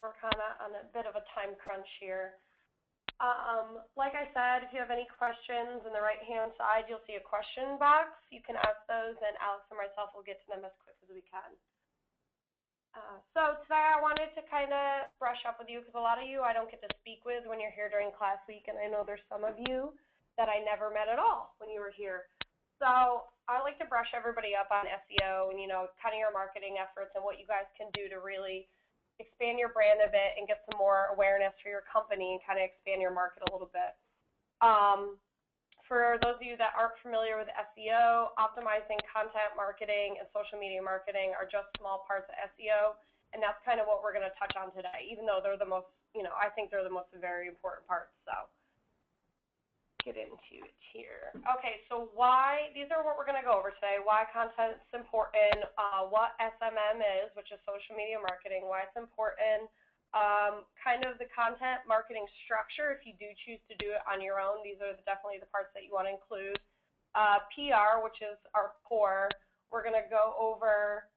We're kind of on a bit of a time crunch here. Like I said, if you have any questions in the right-hand side, you'll see a question box. You can ask those, and Alex and myself will get to them as quick as we can. So today I wanted to kind of brush up with you because a lot of you I don't get to speak with when you're here during class week, and I know there's some of you that I never met at all when you were here. So I like to brush everybody up on SEO and, kind of your marketing efforts and what you guys can do to really expand your brand a bit and get some more awareness for your company and kind of expand your market a little bit. For those of you that aren't familiar with SEO, optimizing content marketing and social media marketing are just small parts of SEO, and that's kind of what we're going to touch on today, even though they're the most, I think they're the most very important parts. So get into it here. Okay, so these are what we're going to go over today, why content is important, what SMM is, which is social media marketing, why it's important, kind of the content marketing structure if you do choose to do it on your own. These are definitely the parts that you want to include. PR, which is our core. We're going to go over,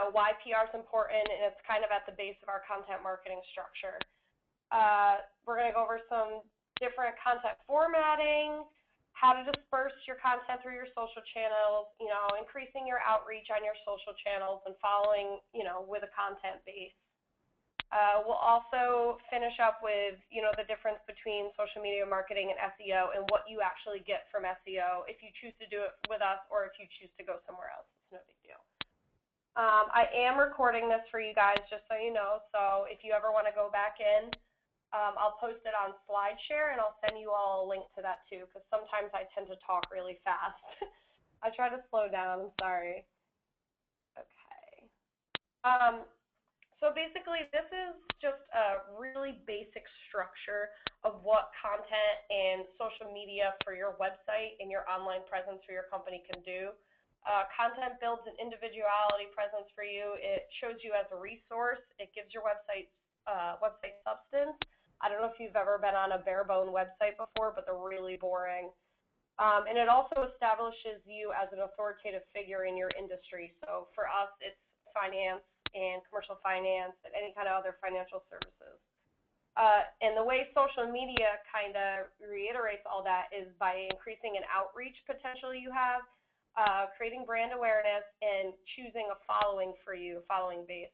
why PR is important, and it's kind of at the base of our content marketing structure. We're going to go over some different content formatting, how to disperse your content through your social channels, increasing your outreach on your social channels and following, with a content base. We'll also finish up with, the difference between social media marketing and SEO and what you actually get from SEO if you choose to do it with us or if you choose to go somewhere else. It's no big deal. I am recording this for you guys, just so you know, so if you ever want to go back in, I'll post it on SlideShare, and I'll send you all a link to that too, because sometimes I tend to talk really fast. I try to slow down. I'm sorry. Okay. So basically, this is just a really basic structure of what content and social media for your website and your online presence for your company can do. Content builds an individuality presence for you. It shows you as a resource. It gives your website substance. I don't know if you've ever been on a bare-bone website before, but they're really boring. And it also establishes you as an authoritative figure in your industry. So for us, it's finance and commercial finance and any kind of other financial services. And the way social media kind of reiterates all that is by increasing an outreach potential you have, creating brand awareness, and choosing a following for you, following base.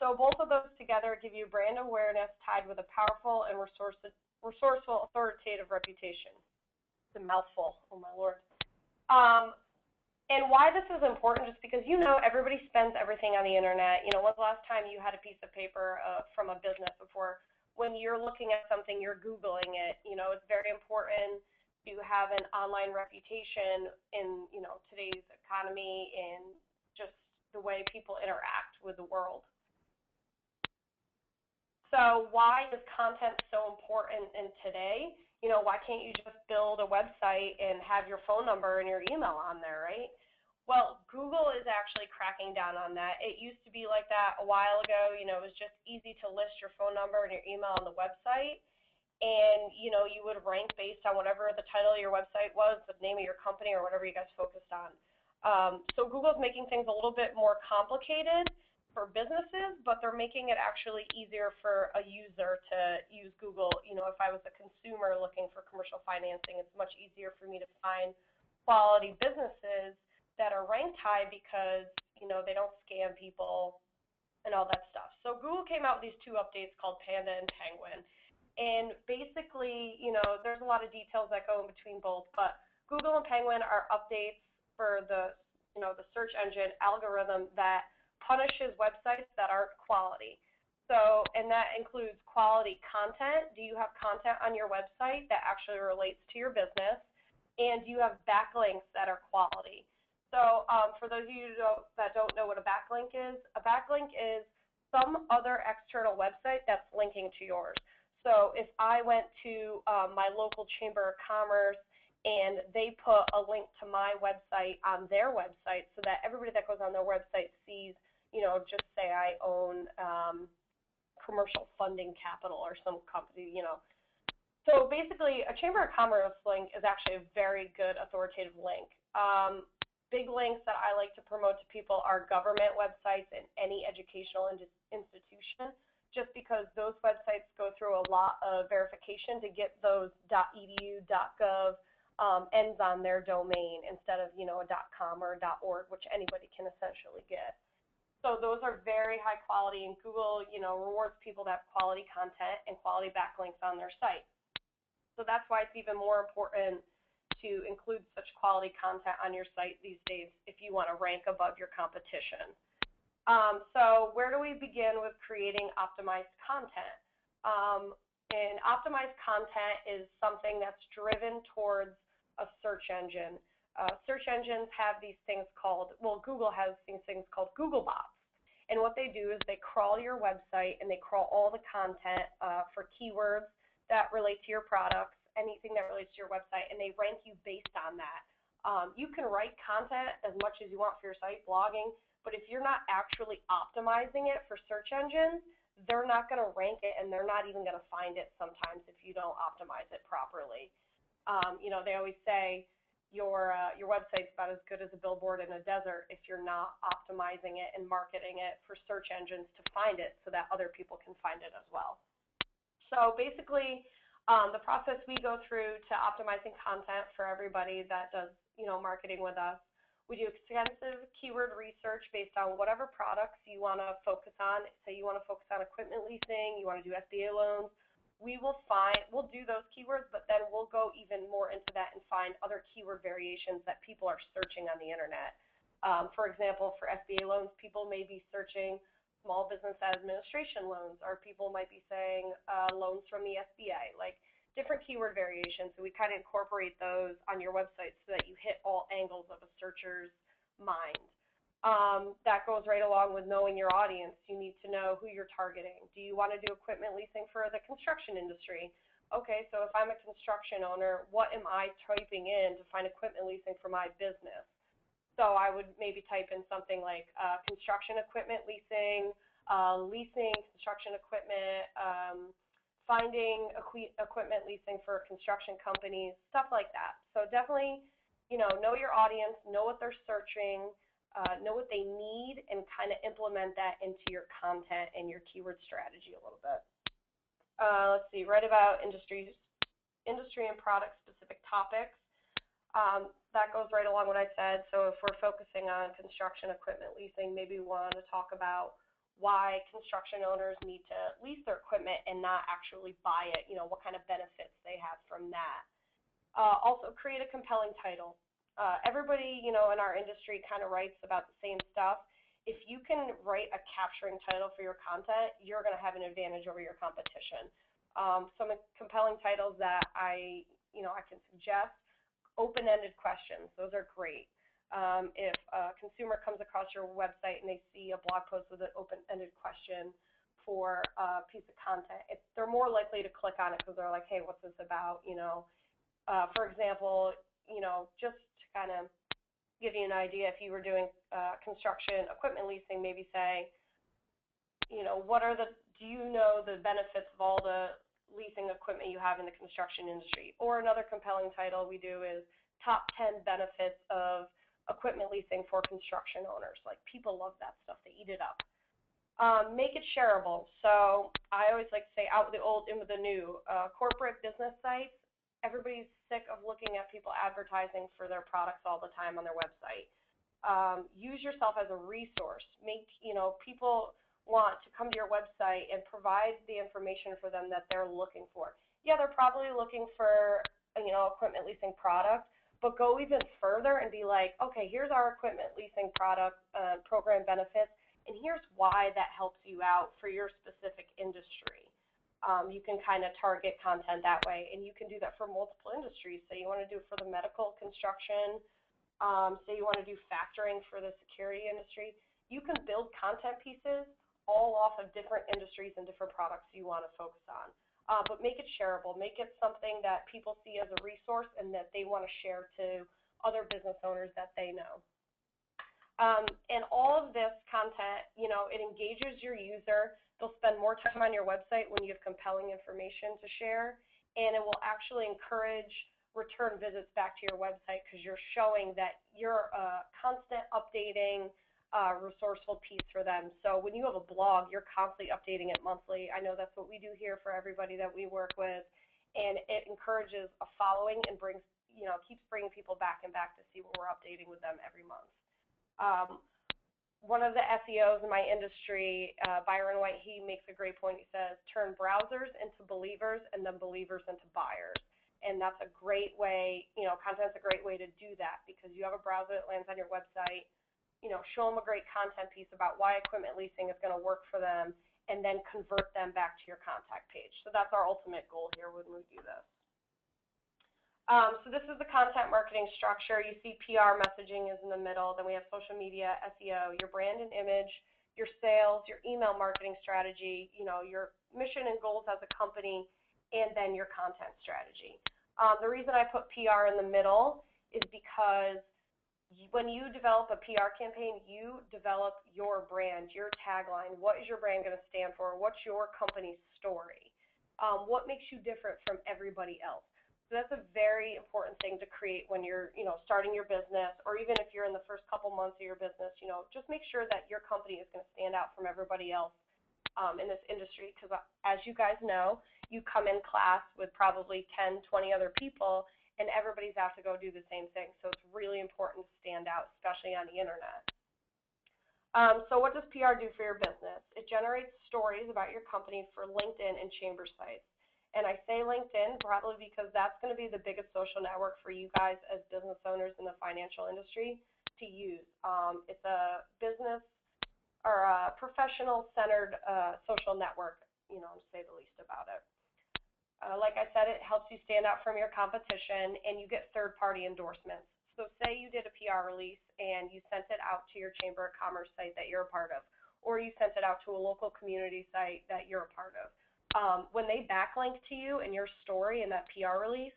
So both of those together give you brand awareness tied with a powerful and resourceful authoritative reputation. It's a mouthful, oh my Lord. And why this is important, just because everybody spends everything on the internet. When's the last time you had a piece of paper from a business before? When you're looking at something, you're Googling it. It's very important to have an online reputation in, today's economy and just the way people interact with the world. So why is content so important in today? Why can't you just build a website and have your phone number and your email on there, right? Well, Google is actually cracking down on that. It used to be like that a while ago. It was just easy to list your phone number and your email on the website. And, you would rank based on whatever the title of your website was, the name of your company, or whatever you guys focused on. So Google's making things a little bit more complicated for businesses, but they're making it actually easier for a user to use Google. If I was a consumer looking for commercial financing, it's much easier for me to find quality businesses that are ranked high because, they don't scam people and all that stuff. So Google came out with these two updates called Panda and Penguin. And basically, there's a lot of details that go in between both, but Google and Penguin are updates for the, the search engine algorithm that punishes websites that aren't quality. So, and that includes quality content. Do you have content on your website that actually relates to your business? And do you have backlinks that are quality? So for those of you that don't know what a backlink is some other external website that's linking to yours. So if I went to my local Chamber of Commerce and they put a link to my website on their website so that everybody that goes on their website sees, just say I own Commercial Funding Capital or some company, So basically, a Chamber of Commerce link is actually a very good authoritative link. Big links that I like to promote to people are government websites and any educational institution, just because those websites go through a lot of verification to get those .edu, .gov ends on their domain instead of, you know, a .com or a .org, which anybody can essentially get. So those are very high quality, and Google, you know, rewards people that have quality content and quality backlinks on their site. So that's why it's even more important to include such quality content on your site these days if you want to rank above your competition. So where do we begin with creating optimized content? And optimized content is something that's driven towards a search engine. Search engines have these things called, well, Google has these things called Google bots. And what they do is they crawl your website and they crawl all the content for keywords that relate to your products, anything that relates to your website, and they rank you based on that. You can write content as much as you want for your site, blogging, but if you're not actually optimizing it for search engines, they're not going to rank it, and they're not even going to find it sometimes if you don't optimize it properly. You know, they always say your website's about as good as a billboard in a desert if you're not optimizing it and marketing it for search engines to find it so that other people can find it as well. So basically, the process we go through to optimizing content for everybody that does, you know, marketing with us, we do extensive keyword research based on whatever products you want to focus on. Say you want to focus on equipment leasing, you want to do SBA loans. We'll do those keywords, but then we'll go even more into that and find other keyword variations that people are searching on the internet. For example, for SBA loans, people may be searching small business administration loans, or people might be saying loans from the SBA, like different keyword variations. So we kind of incorporate those on your website so that you hit all angles of a searcher's mind. That goes right along with knowing your audience. You need to know who you're targeting. Do you want to do equipment leasing for the construction industry? Okay, so if I'm a construction owner, what am I typing in to find equipment leasing for my business? So I would maybe type in something like construction equipment leasing, leasing construction equipment, finding equipment leasing for construction companies, stuff like that. So definitely, you know your audience, know what they're searching, know what they need, and kind of implement that into your content and your keyword strategy a little bit. Let's see, write about industry and product specific topics. That goes right along what I said. So if we're focusing on construction equipment leasing, maybe we want to talk about why construction owners need to lease their equipment and not actually buy it, you know, what kind of benefits they have from that. Also, create a compelling title. Everybody, you know, in our industry kind of writes about the same stuff. If you can write a capturing title for your content, you're going to have an advantage over your competition. Some compelling titles that I can suggest: open-ended questions. Those are great. If a consumer comes across your website and they see a blog post with an open-ended question for a piece of content, they're more likely to click on it because they're like, hey, what's this about? You know, for example, you know, just to kind of give you an idea, if you were doing construction equipment leasing, maybe say, you know, do you know the benefits of all the leasing equipment you have in the construction industry? Or another compelling title we do is top 10 benefits of equipment leasing for construction owners. Like, people love that stuff. They eat it up. Make it shareable. So I always like to say, out with the old, in with the new. Corporate business sites, everybody's sick of looking at people advertising for their products all the time on their website. Use yourself as a resource. People want to come to your website and provide the information for them that they're looking for. Yeah, they're probably looking for, equipment leasing product, but go even further and be like, okay, here's our equipment leasing product program benefits, and here's why that helps you out for your specific industry. You can kind of target content that way, and you can do that for multiple industries. Say you want to do it for the medical, construction, say you want to do factoring for the security industry. You can build content pieces all off of different industries and different products you want to focus on. But make it shareable. Make it something that people see as a resource and that they want to share to other business owners that they know. And all of this content, it engages your user. They'll spend more time on your website when you have compelling information to share, and it will actually encourage return visits back to your website because you're showing that you're a constant updating, resourceful piece for them. So when you have a blog, you're constantly updating it monthly. I know that's what we do here for everybody that we work with, and it encourages a following and brings, keeps bringing people back and back to see what we're updating with them every month. One of the SEOs in my industry, Byron White, he makes a great point. He says, turn browsers into believers and then believers into buyers. And that's a great way, content's a great way to do that because you have a browser that lands on your website, show them a great content piece about why equipment leasing is going to work for them, and then convert them back to your contact page. So that's our ultimate goal here when we do this. So this is the content marketing structure. You see PR messaging is in the middle. Then we have social media, SEO, your brand and image, your sales, your email marketing strategy, your mission and goals as a company, and then your content strategy. The reason I put PR in the middle is because when you develop a PR campaign, you develop your brand, your tagline. What is your brand going to stand for? What's your company's story? What makes you different from everybody else? So that's a very important thing to create when you're, starting your business, or even if you're in the first couple months of your business, just make sure that your company is going to stand out from everybody else in this industry. Because as you guys know, you come in class with probably 10, 20 other people, and everybody's out to go do the same thing. So it's really important to stand out, especially on the internet. So what does PR do for your business? It generates stories about your company for LinkedIn and chamber sites. And I say LinkedIn probably because that's going to be the biggest social network for you guys as business owners in the financial industry to use. It's a business or a professional-centered social network, to say the least about it. Like I said, it helps you stand out from your competition, and you get third-party endorsements. So say you did a PR release and you sent it out to your Chamber of Commerce site that you're a part of, or you sent it out to a local community site that you're a part of. When they backlink to you in your story in that PR release,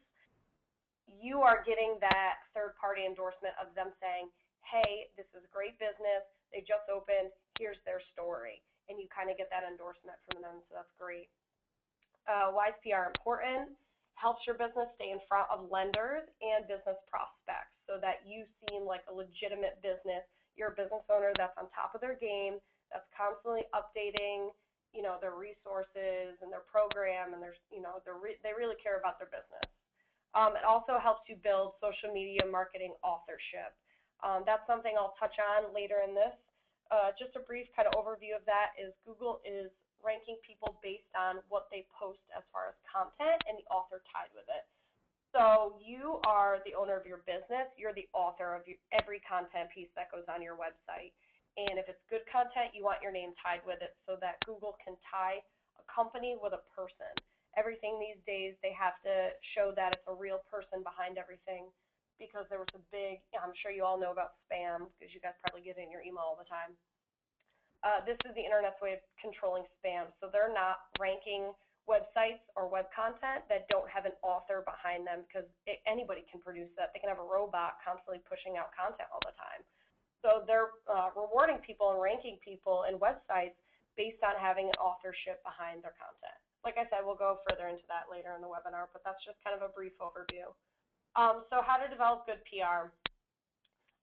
you are getting that third-party endorsement of them saying, hey, this is a great business, they just opened, here's their story. And you kind of get that endorsement from them, so that's great. Why is PR important? Helps your business stay in front of lenders and business prospects so that you seem like a legitimate business. You're a business owner that's on top of their game, that's constantly updating their resources and their program, and they really care about their business. It also helps you build social media marketing authorship. That's something I'll touch on later in this. Just a brief kind of overview of that is Google is ranking people based on what they post as far as content and the author tied with it. So you are the owner of your business. You're the author of every content piece that goes on your website. And if it's good content, you want your name tied with it so that Google can tie a company with a person. Everything these days, they have to show that it's a real person behind everything because there was a big, I'm sure you all know about spam because you guys probably get it in your email all the time. This is the internet's way of controlling spam. So they're not ranking websites or web content that don't have an author behind them because anybody can produce that. They can have a robot constantly pushing out content all the time. So they're rewarding people and ranking people in websites based on having an authorship behind their content. Like I said, we'll go further into that later in the webinar, but that's just kind of a brief overview. So how to develop good PR.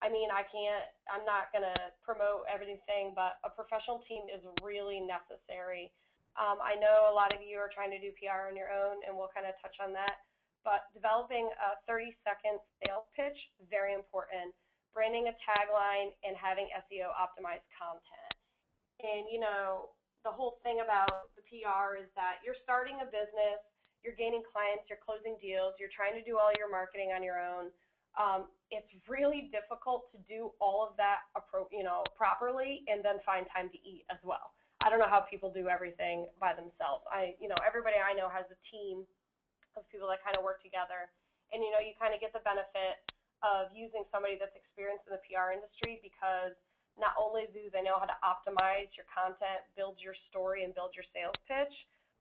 I mean, I'm not going to promote everything, but a professional team is really necessary. I know a lot of you are trying to do PR on your own, and we'll kind of touch on that, but developing a 30-second sales pitch, very important. Branding a tagline, and having SEO optimized content. And, the whole thing about the PR is that you're starting a business, you're gaining clients, you're closing deals, you're trying to do all your marketing on your own. It's really difficult to do all of that, properly and then find time to eat as well. I don't know how people do everything by themselves. Everybody I know has a team of people that kind of work together. And, you kind of get the benefit of using somebody that's experienced in the PR industry because not only do they know how to optimize your content, build your story, and build your sales pitch,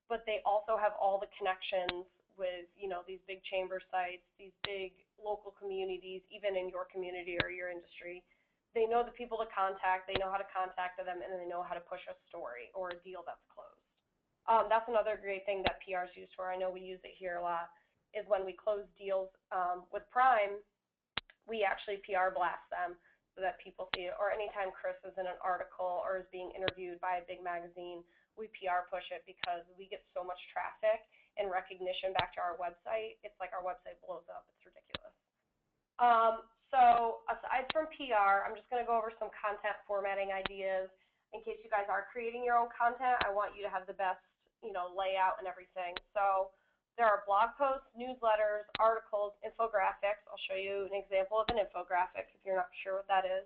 but they also have all the connections with, these big chamber sites, these big local communities, even in your community or your industry. They know the people to contact, they know how to contact them, and they know how to push a story or a deal that's closed. That's another great thing that PR is used for. I know we use it here a lot. is when we close deals with Prime, we actually PR blast them so that people see it. Or anytime Chris is in an article or is being interviewed by a big magazine, we PR push it because we get so much traffic and recognition back to our website. It's like our website blows up. It's ridiculous. So aside from PR, I'm just going to go over some content formatting ideas. In case you guys are creating your own content, I want you to have the best, layout and everything. So there are blog posts, newsletters, articles, infographics. I'll show you an example of an infographic if you're not sure what that is.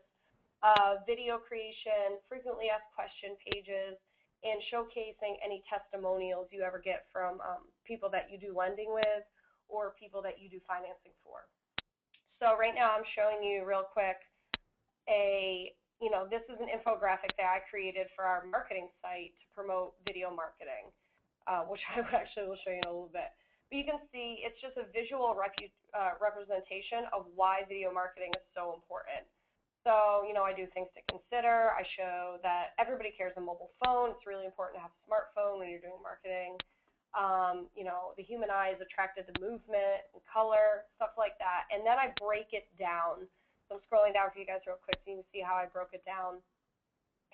Video creation, frequently asked question pages, and showcasing any testimonials you ever get from people that you do lending with or people that you do financing for. So right now I'm showing you real quick this is an infographic that I created for our marketing site to promote video marketing, which I actually will show you in a little bit. But you can see it's just a visual representation of why video marketing is so important. So, I do things to consider. I show that everybody carries a mobile phone. It's really important to have a smartphone when you're doing marketing. The human eye is attracted to movement and color, stuff like that. And then I break it down. So I'm scrolling down for you guys real quick so you can see how I broke it down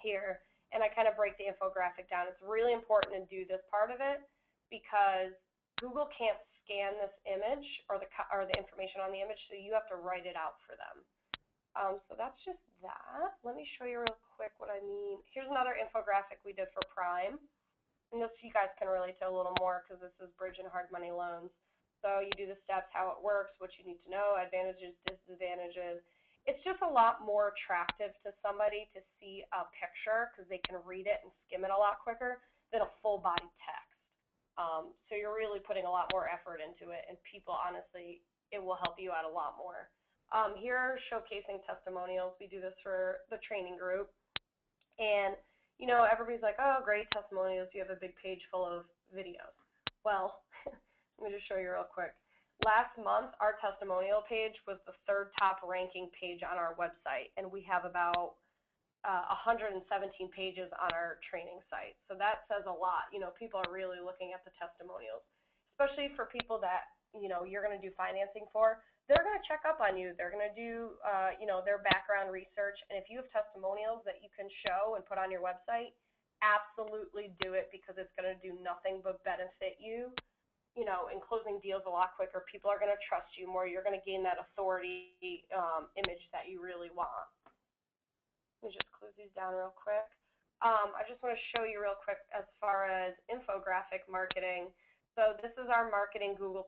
here. And I kind of break the infographic down. It's really important to do this part of it because Google can't scan this image or the information on the image, so you have to write it out for them. So that's just that. Let me show you real quick what I mean. Here's another infographic we did for Prime. And this you guys can relate to a little more because this is bridge and hard money loans. So you do the steps, how it works, what you need to know, advantages, disadvantages. It's just a lot more attractive to somebody to see a picture because they can read it and skim it a lot quicker than a full body text. So you're really putting a lot more effort into it, and people, honestly, it will help you out a lot more. Here are showcasing testimonials. We do this for the training group. And, everybody's like, oh, great testimonials. You have a big page full of videos. Well, let me just show you real quick. Last month, our testimonial page was the 3rd top ranking page on our website, and we have about 117 pages on our training site. So that says a lot. People are really looking at the testimonials, especially for people that, you're going to do financing for. They're going to check up on you. They're going to do, their background research. And if you have testimonials that you can show and put on your website, absolutely do it because it's going to do nothing but benefit you. In closing deals a lot quicker. People are going to trust you more. You're going to gain that authority image that you really want. Let me just close these down real quick. I just want to show you real quick as far as infographic marketing. So this is our marketing Google+.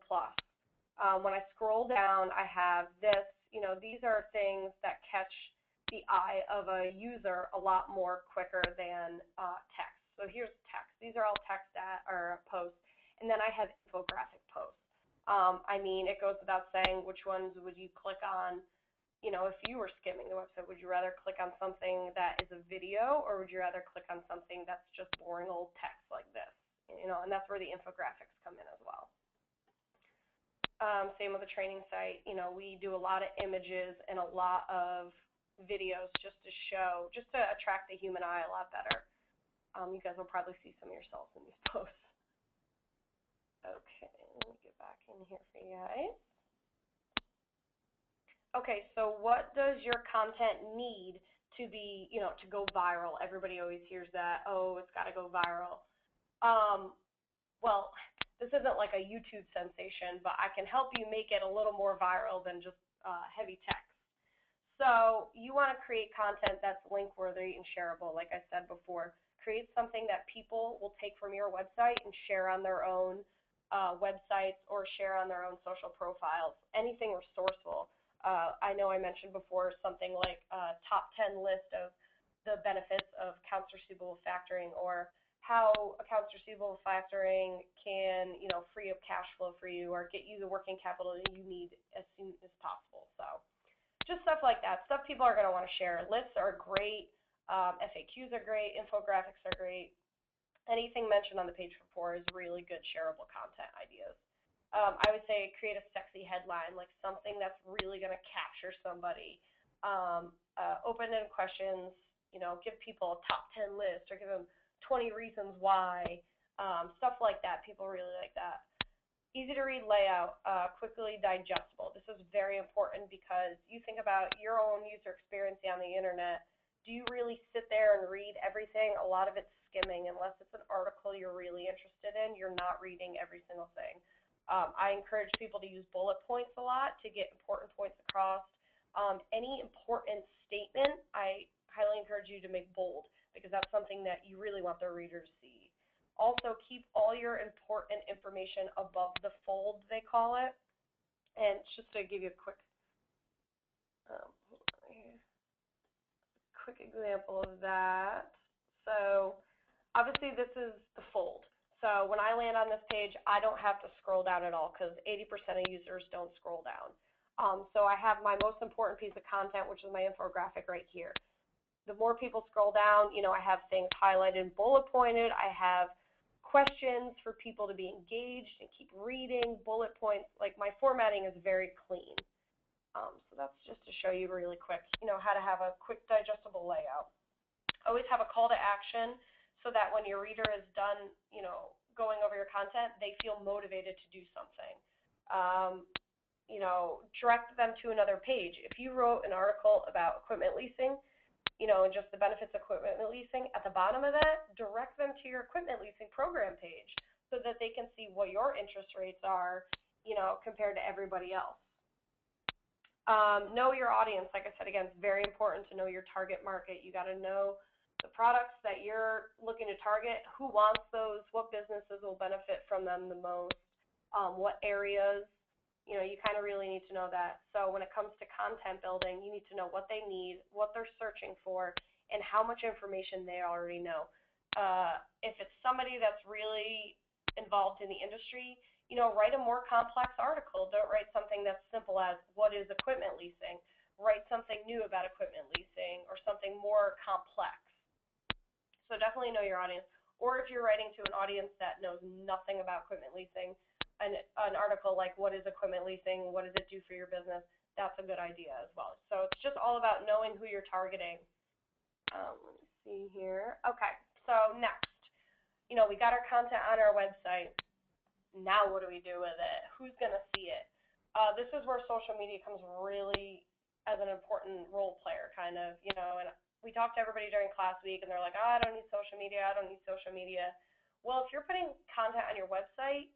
When I scroll down, I have this. These are things that catch the eye of a user a lot more quicker than text. So here's text. These are all text that are posts. And then I have infographic posts. It goes without saying which ones would you click on, if you were skimming the website. Would you rather click on something that is a video or would you rather click on something that's just boring old text like this? And that's where the infographics come in as well. Same with the training site. We do a lot of images and a lot of videos just to attract the human eye a lot better. You guys will probably see some of yourselves in these posts. Okay, let me get back in here for you guys. Okay, so what does your content need to be, to go viral? Everybody always hears that, oh, it's got to go viral. Well, this isn't like a YouTube sensation, but I can help you make it a little more viral than just heavy text. So you want to create content that's link-worthy and shareable, like I said before. Create something that people will take from your website and share on their own websites or share on their own social profiles, anything resourceful. I know I mentioned before something like a top 10 list of the benefits of accounts receivable factoring or how accounts receivable factoring can, free up cash flow for you or get you the working capital that you need as soon as possible. So just stuff like that, stuff people are going to want to share. Lists are great, FAQs are great, infographics are great. Anything mentioned on the page before is really good shareable content ideas. I would say create a sexy headline, like something that's really going to capture somebody. Open-ended questions, give people a top 10 list or give them 20 reasons why, stuff like that. People really like that. Easy to read layout, quickly digestible. This is very important because you think about your own user experience on the internet. Do you really sit there and read everything? A lot of it's skimming. Unless it's an article you're really interested in, you're not reading every single thing. I encourage people to use bullet points a lot to get important points across. Any important statement, I highly encourage you to make bold because that's something that you really want the reader to see. Also, keep all your important information above the fold, they call it. And just to give you a quick example of that. So obviously this is the fold. So when I land on this page, I don't have to scroll down at all because 80% of users don't scroll down. So I have my most important piece of content, which is my infographic right here. The more people scroll down, I have things highlighted, bullet pointed. I have questions for people to be engaged and keep reading, bullet points. Like my formatting is very clean. So that's just to show you really quick, how to have a quick digestible layout. Always have a call to action so that when your reader is done, going over your content, they feel motivated to do something. Direct them to another page. If you wrote an article about equipment leasing, and just the benefits of equipment leasing, at the bottom of that, direct them to your equipment leasing program page so that they can see what your interest rates are, compared to everybody else. Know your audience. Like I said, again, it's very important to know your target market. You got to know the products that you're looking to target, who wants those, what businesses will benefit from them the most, what areas. You kind of really need to know that. So when it comes to content building, you need to know what they need, what they're searching for, and how much information they already know. If it's somebody that's really involved in the industry, write a more complex article. Don't write something that's simple as what is equipment leasing. Write something new about equipment leasing or something more complex. So definitely know your audience. Or if you're writing to an audience that knows nothing about equipment leasing, an article like what is equipment leasing, what does it do for your business, that's a good idea as well. So it's just all about knowing who you're targeting. Let me see here. Okay, so next, we got our content on our website. Now what do we do with it? Who's going to see it? This is where social media comes really as an important role player, kind of, and we talked to everybody during class week, and they're like, I don't need social media, I don't need social media. Well, if you're putting content on your website,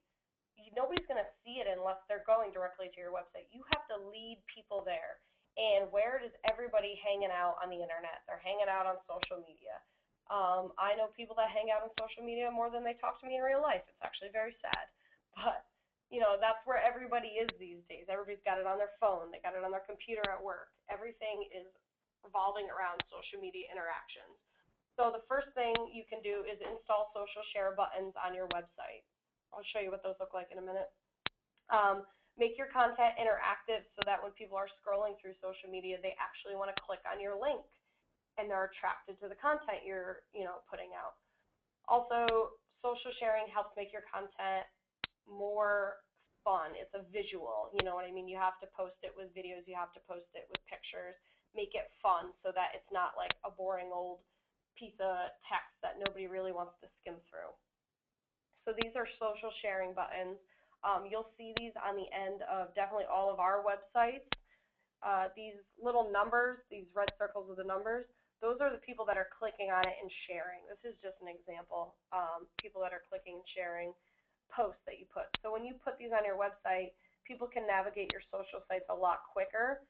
nobody's going to see it unless they're going directly to your website. You have to lead people there. And where is everybody hanging out on the internet? They're hanging out on social media. I know people that hang out on social media more than they talk to me in real life. It's actually very sad. But, that's where everybody is these days. Everybody's got it on their phone. They got it on their computer at work. Everything is revolving around social media interactions. So the first thing you can do is install social share buttons on your website. I'll show you what those look like in a minute. Make your content interactive so that when people are scrolling through social media, they actually want to click on your link and they're attracted to the content you're, putting out. Also, social sharing helps make your content more fun. It's a visual, you know what I mean? You have to post it with videos, you have to post it with pictures, make it fun so that it's not like a boring old piece of text that nobody really wants to skim through. So these are social sharing buttons. You'll see these on the end of definitely all of our websites. These little numbers, these red circles with the numbers, those are the people that are clicking on it and sharing. This is just an example. People that are clicking and sharing posts that you put. So when you put these on your website, people can navigate your social sites a lot quicker.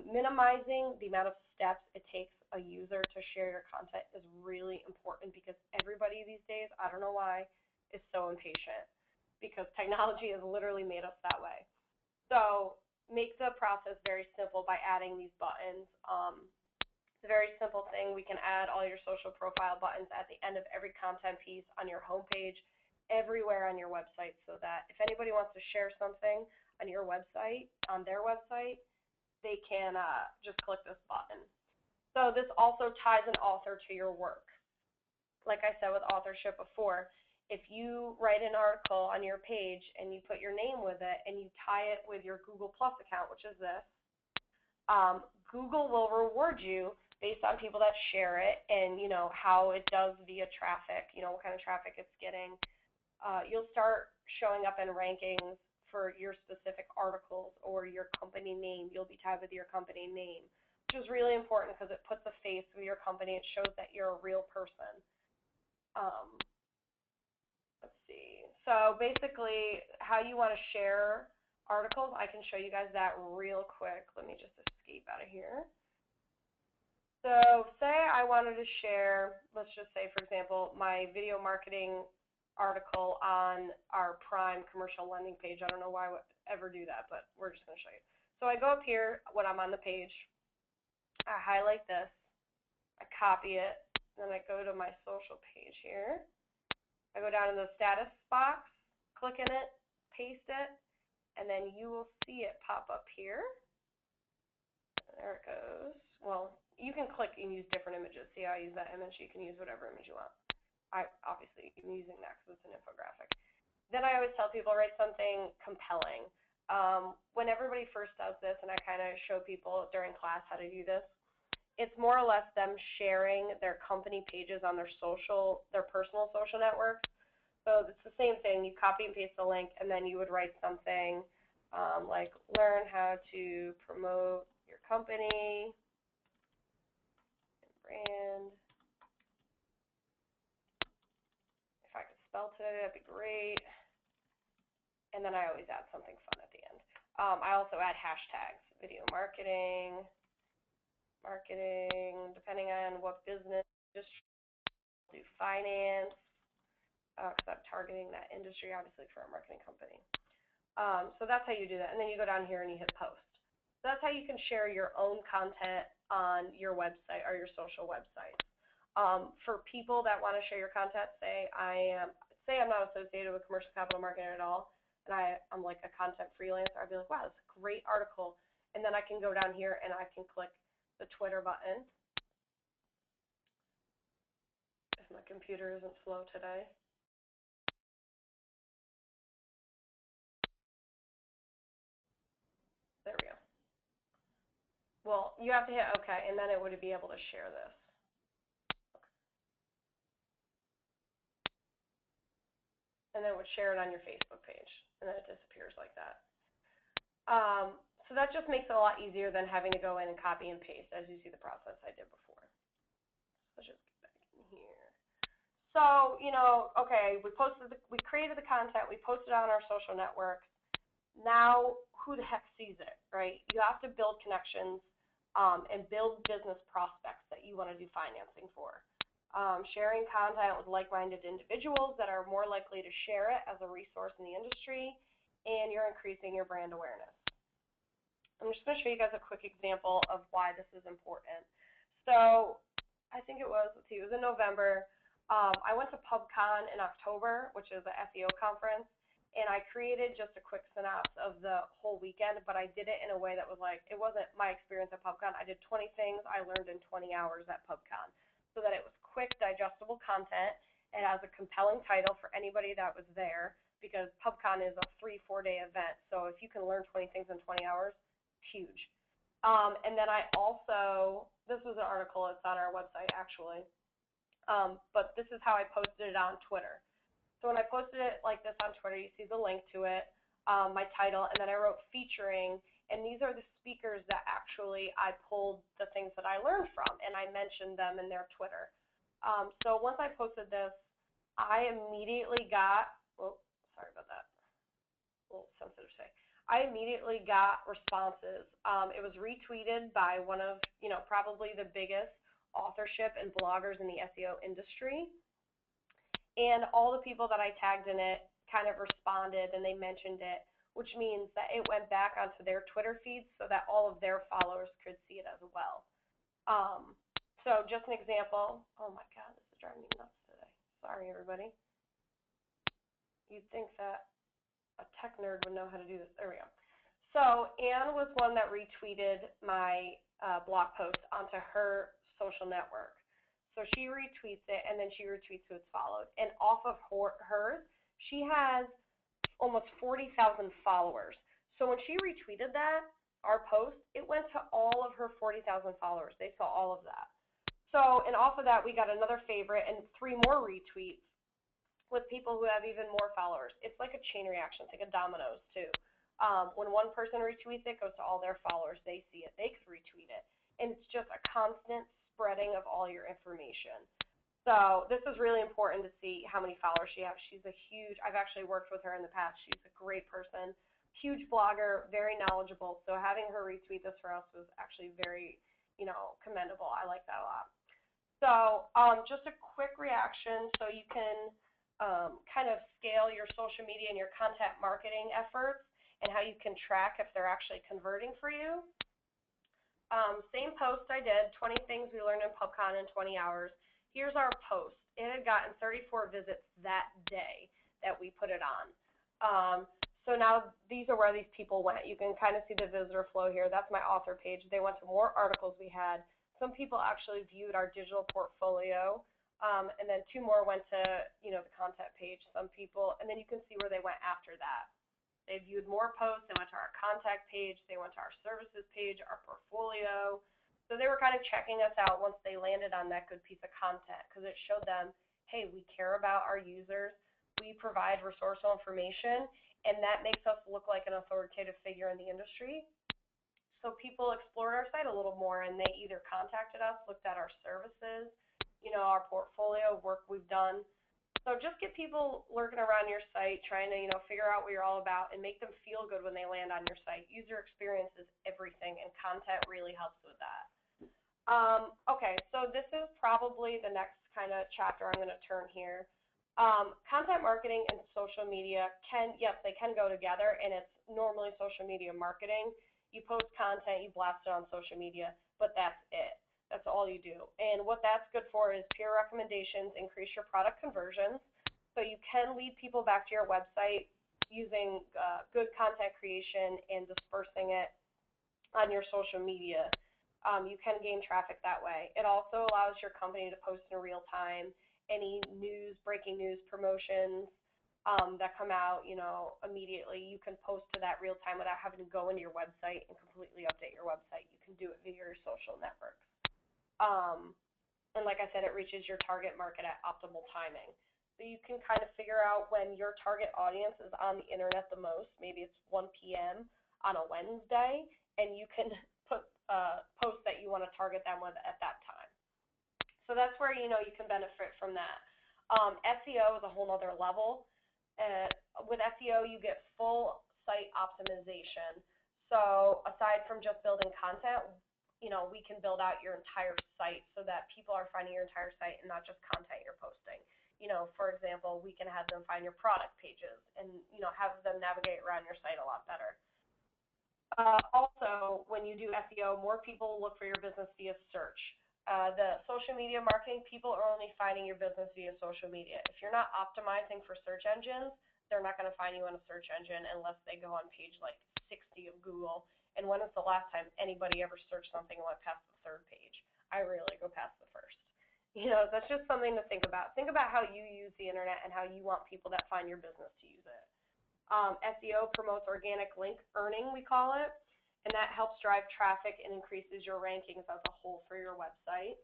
Minimizing the amount of steps it takes a user to share your content is really important because everybody these days, I don't know why, is so impatient because technology has literally made us that way. So make the process very simple by adding these buttons. It's a very simple thing. We can add all your social profile buttons at the end of every content piece on your homepage, everywhere on your website, so that if anybody wants to share something on your website, on their website, they can just click this button. So this also ties an author to your work. Like I said with authorship before, if you write an article on your page and you put your name with it and you tie it with your Google Plus account, which is this, Google will reward you based on people that share it and, how it does via traffic, what kind of traffic it's getting. you'll start showing up in rankings for your specific articles or your company name. You'll be tagged with your company name, which is really important because it puts a face with your company. It shows that you're a real person. Let's see. So basically, how you want to share articles, I can show you guys that real quick. Let me just escape out of here. So say I wanted to share, let's just say, for example, my video marketing article on our Prime commercial lending page. I don't know why I would ever do that, but we're just going to show you. So I go up here when I'm on the page. I highlight this. I copy it. Then I go to my social page here. I go down in the status box, click in it, paste it, and then you will see it pop up here. There it goes. Well, you can click and use different images. See how I use that image? You can use whatever image you want. Obviously, I'm using that because it's an infographic. Then I always tell people, write something compelling. When everybody first does this, and I kind of show people during class how to do this, it's more or less them sharing their company pages on their personal social networks. So it's the same thing. You copy and paste the link, and then you would write something like, learn how to promote your company and brand. If I could spell today, that'd be great. And then I always add something fun at the end. I also add hashtags, video marketing, depending on what business, just do finance, because I'm targeting that industry, obviously, for a marketing company. So that's how you do that. And then you go down here and you hit post. So that's how you can share your own content on your website or your social website. For people that want to share your content, say I'm not associated with commercial capital marketing at all, and I'm like a content freelancer, I'd be like, wow, that's a great article. And then I can go down here and I can click the Twitter button. If my computer isn't slow today. There we go. Well, you have to hit OK, and then it would be able to share this. And then it would share it on your Facebook page, and then it disappears like that. So that just makes it a lot easier than having to go in and copy and paste, as you see the process I did before. Let's just get back in here. So, okay, we created the content, we posted it on our social networks. Now, who the heck sees it, right? You have to build connections and build business prospects that you want to do financing for. Sharing content with like-minded individuals that are more likely to share it as a resource in the industry, and you're increasing your brand awareness. I'm just going to show you guys a quick example of why this is important. So I think it was in November. I went to PubCon in October, which is the SEO conference, and I created just a quick synopsis of the whole weekend, but I did it in a way that was like, it wasn't my experience at PubCon. I did 20 things I learned in 20 hours at PubCon, so that it was quick, digestible content. It has a compelling title for anybody that was there, because PubCon is a 3-4 day event, so if you can learn 20 things in 20 hours, huge. And then I also, this was an article, it's on our website actually, but this is how I posted it on Twitter. So when I posted it like this on Twitter, you see the link to it, my title, and then I wrote featuring, and these are the speakers that actually I pulled the things that I learned from, and I mentioned them in their Twitter. So once I posted this, I immediately got, sorry about that, a little sensitive to say. I immediately got responses. It was retweeted by one of, probably the biggest authorship and bloggers in the SEO industry. And all the people that I tagged in it kind of responded and they mentioned it, which means that it went back onto their Twitter feeds so that all of their followers could see it as well. So just an example. Oh my God, this is driving me nuts today. Sorry, everybody. You'd think that a tech nerd would know how to do this. There we go. So Anne was one that retweeted my blog post onto her social network. So she retweets it, and then she retweets who it's followed. And off of hers, she has almost 40,000 followers. So when she retweeted that, our post, it went to all of her 40,000 followers. They saw all of that. So, and off of that, we got another favorite and 3 more retweets, with people who have even more followers. It's like a chain reaction. It's like a dominoes too. When one person retweets it, it goes to all their followers. They see it. They could retweet it. And it's just a constant spreading of all your information. So this is really important to see how many followers she has. She's a huge, I've actually worked with her in the past. She's a great person, huge blogger, very knowledgeable. So having her retweet this for us was actually very, commendable. I like that a lot. So just a quick reaction so you can kind of scale your social media and your content marketing efforts and how you can track if they're actually converting for you. Same post I did, 20 things we learned in PubCon in 20 hours. Here's our post. It had gotten 34 visits that day that we put it on. So now these are where these people went. You can kind of see the visitor flow here. That's my author page. They went to more articles we had. Some people actually viewed our digital portfolio, and then 2 more went to, the content page. Some people, and then you can see where they went after that. They viewed more posts. They went to our contact page. They went to our services page, our portfolio. So they were kind of checking us out once they landed on that good piece of content because it showed them, hey, we care about our users. We provide resourceful information, and that makes us look like an authoritative figure in the industry. So people explored our site a little more, and they either contacted us, looked at our services, our portfolio of work we've done. So just get people lurking around your site, trying to, figure out what you're all about and make them feel good when they land on your site. User experience is everything, and content really helps with that. Okay, so this is probably the next kind of chapter I'm going to turn here. Content marketing and social media yes, they can go together, and it's normally social media marketing. You post content, you blast it on social media, but that's it. That's all you do. And what that's good for is peer recommendations, increase your product conversions. So you can lead people back to your website using good content creation and dispersing it on your social media. You can gain traffic that way. It also allows your company to post in real time any news, breaking news, promotions that come out, immediately. You can post to that real time without having to go into your website and completely update your website. You can do it via your social networks. And like I said, it reaches your target market at optimal timing. So you can kind of figure out when your target audience is on the internet the most. Maybe it's 1 p.m. on a Wednesday, and you can put posts that you want to target them with at that time. So that's where, you can benefit from that. SEO is a whole other level. With SEO, you get full site optimization. So aside from just building content, we can build out your entire site so that people are finding your entire site and not just content you're posting. For example, we can have them find your product pages and, have them navigate around your site a lot better. Also, when you do SEO, more people look for your business via search. The social media marketing, people are only finding your business via social media. If you're not optimizing for search engines, they're not going to find you on a search engine unless they go on page like 60 of Google. And when is the last time anybody ever searched something and went past the 3rd page? I rarely go past the 1st. That's just something to think about. Think about how you use the internet and how you want people that find your business to use it. SEO promotes organic link earning, we call it, and that helps drive traffic and increases your rankings as a whole for your website.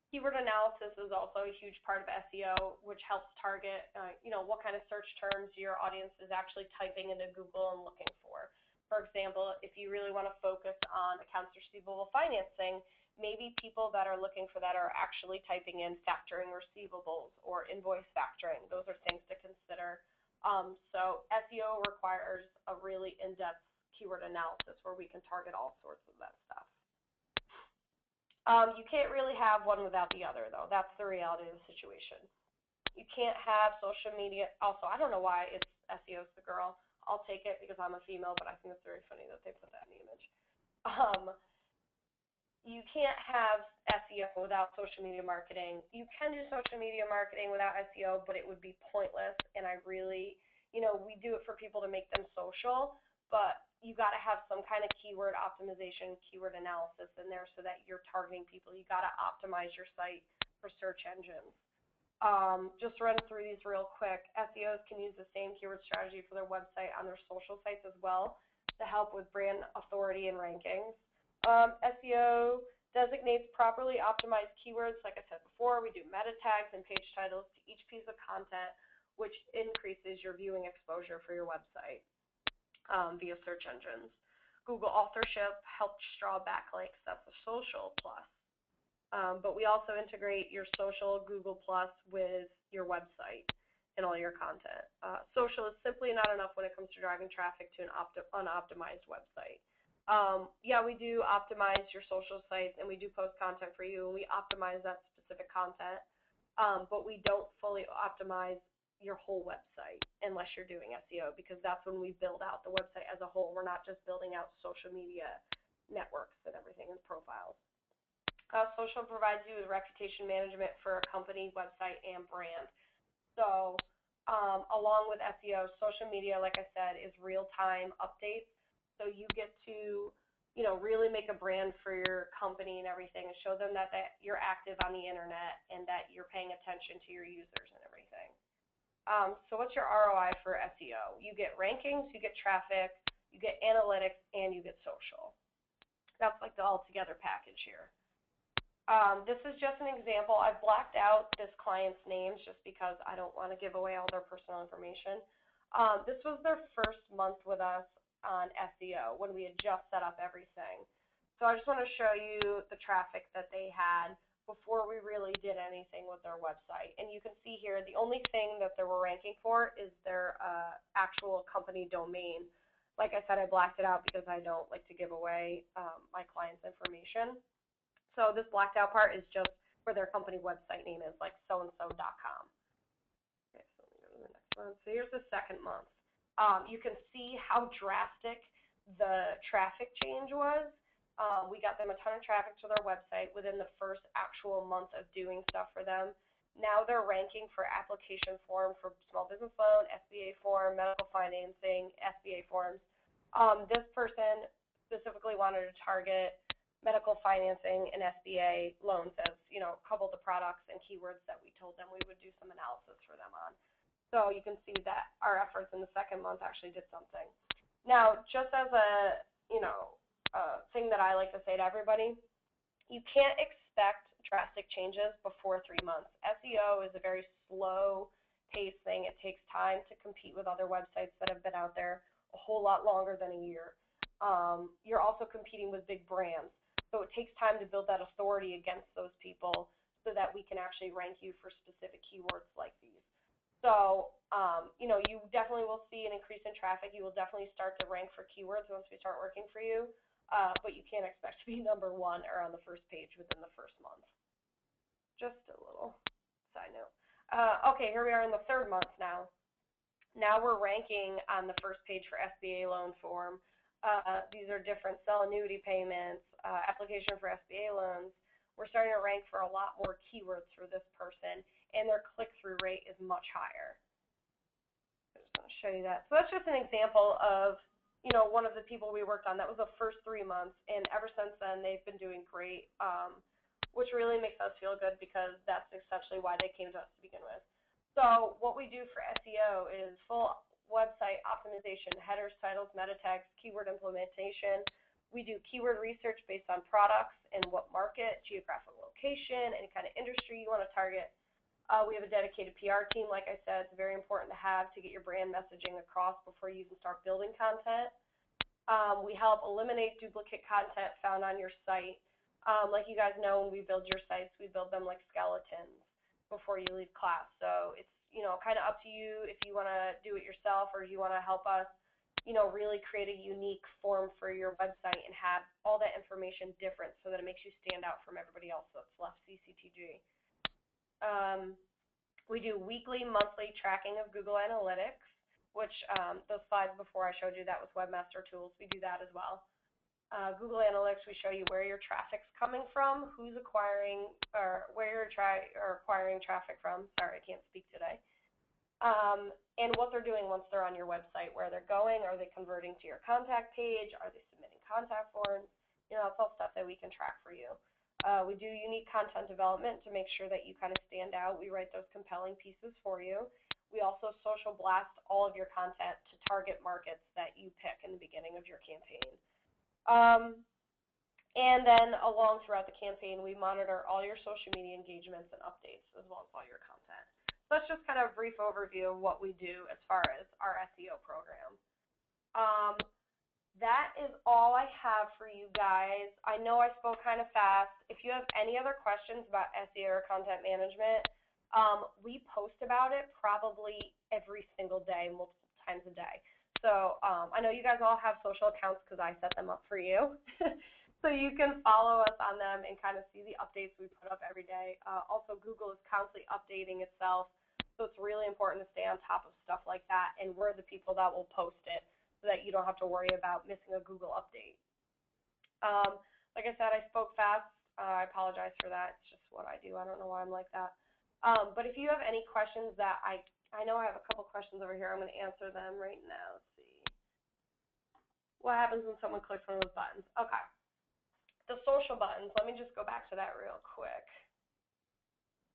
Keyword analysis is also a huge part of SEO, which helps target, what kind of search terms your audience is actually typing into Google and looking for. For example, if you really want to focus on accounts receivable financing, maybe people that are looking for that are actually typing in factoring receivables or invoice factoring. Those are things to consider. So SEO requires a really in-depth keyword analysis where we can target all sorts of that stuff. You can't really have one without the other, though. That's the reality of the situation. You can't have social media. Also, I don't know why it's SEO's the girl. I'll take it because I'm a female, but I think it's very funny that they put that in the image. You can't have SEO without social media marketing. You can do social media marketing without SEO, but it would be pointless. And I really, we do it for people to make them social, but you got to have some kind of keyword optimization, keyword analysis in there so that you're targeting people. You got to optimize your site for search engines. Just run through these real quick. SEOs can use the same keyword strategy for their website on their social sites as well to help with brand authority and rankings. SEO Designates properly optimized keywords. Like I said before, we do meta tags and page titles to each piece of content, which increases your viewing exposure for your website via search engines. Google authorship helps draw backlinks. That's a social plus. But we also integrate your social Google Plus with your website and all your content. Social is simply not enough when it comes to driving traffic to an unoptimized website. Yeah, we do optimize your social sites, and we do post content for you, and we optimize that specific content, but we don't fully optimize your whole website unless you're doing SEO, because that's when we build out the website as a whole. We're not just building out social media networks and everything and profiles. Social provides you with reputation management for a company, website, and brand. So along with SEO, social media, like I said, is real-time updates. So you get to, really make a brand for your company and everything, and show them that you're active on the internet and that you're paying attention to your users and everything. So what's your ROI for SEO? You get rankings, you get traffic, you get analytics, and you get social. That's like the all-together package here. This is just an example. I've blacked out this client's names just because I don't want to give away all their personal information. This was their first month with us on SEO when we had just set up everything. So I just want to show you the traffic that they had before we really did anything with their website. And you can see here the only thing that they were ranking for is their actual company domain. Like I said, I blacked it out because I don't like to give away my client's information. So this blacked out part is just where their company website name is, like soandso.com. Okay, so let me go to the next one. So here's the second month. You can see how drastic the traffic change was. We got them a ton of traffic to their website within the first actual month of doing stuff for them. Now they're ranking for application form for small business loan, SBA form, medical financing, SBA forms. This person specifically wanted to target medical financing and SBA loans as, a couple of the products and keywords that we told them we would do some analysis for them on. So you can see that our efforts in the second month actually did something. Now, just as a, thing that I like to say to everybody, you can't expect drastic changes before 3 months. SEO is a very slow-paced thing. It takes time to compete with other websites that have been out there a whole lot longer than a year. You're also competing with big brands. So it takes time to build that authority against those people so that we can actually rank you for specific keywords like these. So, you definitely will see an increase in traffic. You will definitely start to rank for keywords once we start working for you, but you can't expect to be #1 or on the first page within the first month. Just a little side note. Okay, here we are in the third month now. Now we're ranking on the first page for SBA loan form. These are different cell annuity payments, application for SBA loans. We're starting to rank for a lot more keywords for this person, and their click-through rate is much higher. I just want to show you that. So that's just an example of, one of the people we worked on. That was the first 3 months, and ever since then, they've been doing great, which really makes us feel good because that's essentially why they came to us to begin with. So what we do for SEO is full website optimization, headers, titles, meta tags, keyword implementation. We do keyword research based on products and what market, geographical location, any kind of industry you want to target. We have a dedicated PR team, like I said. It's very important to have to get your brand messaging across before you even start building content. We help eliminate duplicate content found on your site. Like you guys know, when we build your sites, we build them like skeletons before you leave class. So it's, kind of up to you if you want to do it yourself or if you want to help us, really create a unique form for your website and have all that information different so that it makes you stand out from everybody else that's left CCTG. We do weekly, monthly tracking of Google Analytics, which those slides before I showed you, that was Webmaster Tools. We do that as well. Google Analytics, we show you where your traffic's coming from, who's acquiring, or where you're acquiring traffic from. Sorry, I can't speak today. And what they're doing once they're on your website, where they're going, are they converting to your contact page, are they submitting contact forms? It's all stuff that we can track for you. We do unique content development to make sure that you kind of stand out. We write those compelling pieces for you. We also social blast all of your content to target markets that you pick in the beginning of your campaign. And then along throughout the campaign, we monitor all your social media engagements and updates as well as all your content. So that's just kind of a brief overview of what we do as far as our SEO program. That is all I have for you guys. I know I spoke kind of fast. If you have any other questions about SEO or content management, we post about it probably every single day, multiple times a day. So I know you guys all have social accounts because I set them up for you. So you can follow us on them and kind of see the updates we put up every day. Also, Google is constantly updating itself, so it's really important to stay on top of stuff like that, and we're the people that will post it, so that you don't have to worry about missing a Google update. Like I said, I spoke fast. I apologize for that. It's just what I do. I don't know why I'm like that. But if you have any questions that I know I have a couple questions over here. I'm going to answer them right now. Let's see. What happens when someone clicks one of those buttons? Okay. The social buttons, let me just go back to that real quick.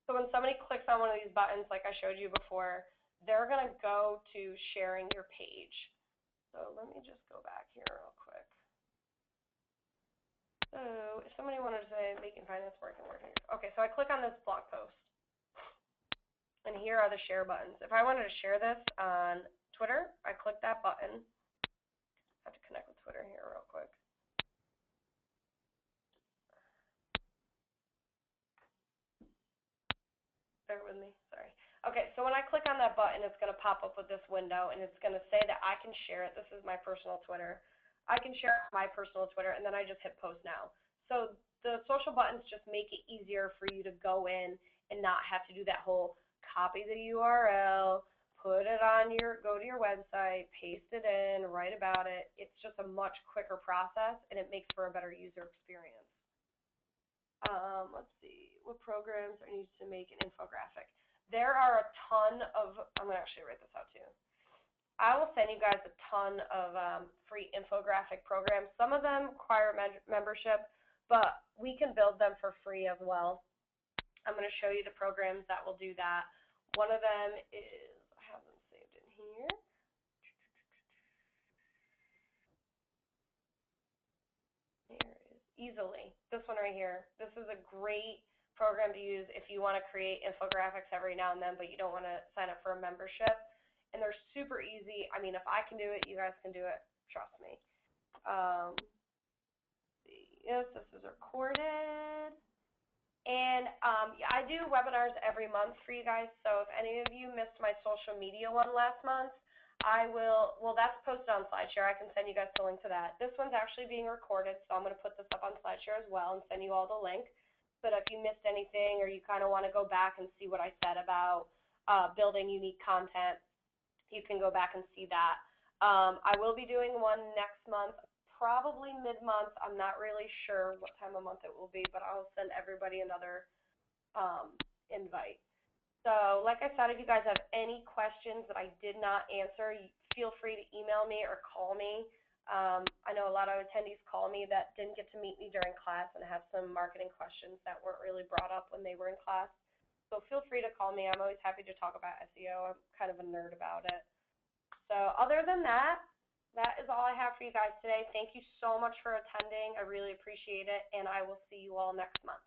So when somebody clicks on one of these buttons, like I showed you before, they're going to go to sharing your page. So let me just go back here real quick. So if somebody wanted to say making finance work and working. Okay, so I click on this blog post. And here are the share buttons. If I wanted to share this on Twitter, I click that button. I have to connect with Twitter here real quick. Bear with me, sorry. Okay, so when I click on that button, it's going to pop up with this window, and it's going to say that I can share it. This is my personal Twitter. I can share it on my personal Twitter, and then I just hit post now. So the social buttons just make it easier for you to go in and not have to do that whole copy the URL, put it on go to your website, paste it in, write about it. It's just a much quicker process, and it makes for a better user experience. Let's see, what programs are used to make an infographic? There are a ton of, I'm going to actually write this out too. I will send you guys a ton of free infographic programs. Some of them require membership, but we can build them for free as well. I'm going to show you the programs that will do that. One of them is, I have them saved in here. Here is Easily. This one right here. This is a great program to use if you want to create infographics every now and then, but you don't want to sign up for a membership. And they're super easy. I mean, if I can do it, you guys can do it. Trust me. Yes, this is recorded. And yeah, I do webinars every month for you guys. So if any of you missed my social media one last month, well, that's posted on SlideShare. I can send you guys the link to that. This one's actually being recorded, so I'm going to put this up on SlideShare as well and send you all the link. But if you missed anything or you kind of want to go back and see what I said about building unique content, you can go back and see that. I will be doing one next month, probably mid-month. I'm not really sure what time of month it will be, but I'll send everybody another invite. So like I said, if you guys have any questions that I did not answer, feel free to email me or call me. I know a lot of attendees call me that didn't get to meet me during class and have some marketing questions that weren't really brought up when they were in class. So feel free to call me. I'm always happy to talk about SEO. I'm kind of a nerd about it. So other than that, that is all I have for you guys today. Thank you so much for attending. I really appreciate it, and I will see you all next month.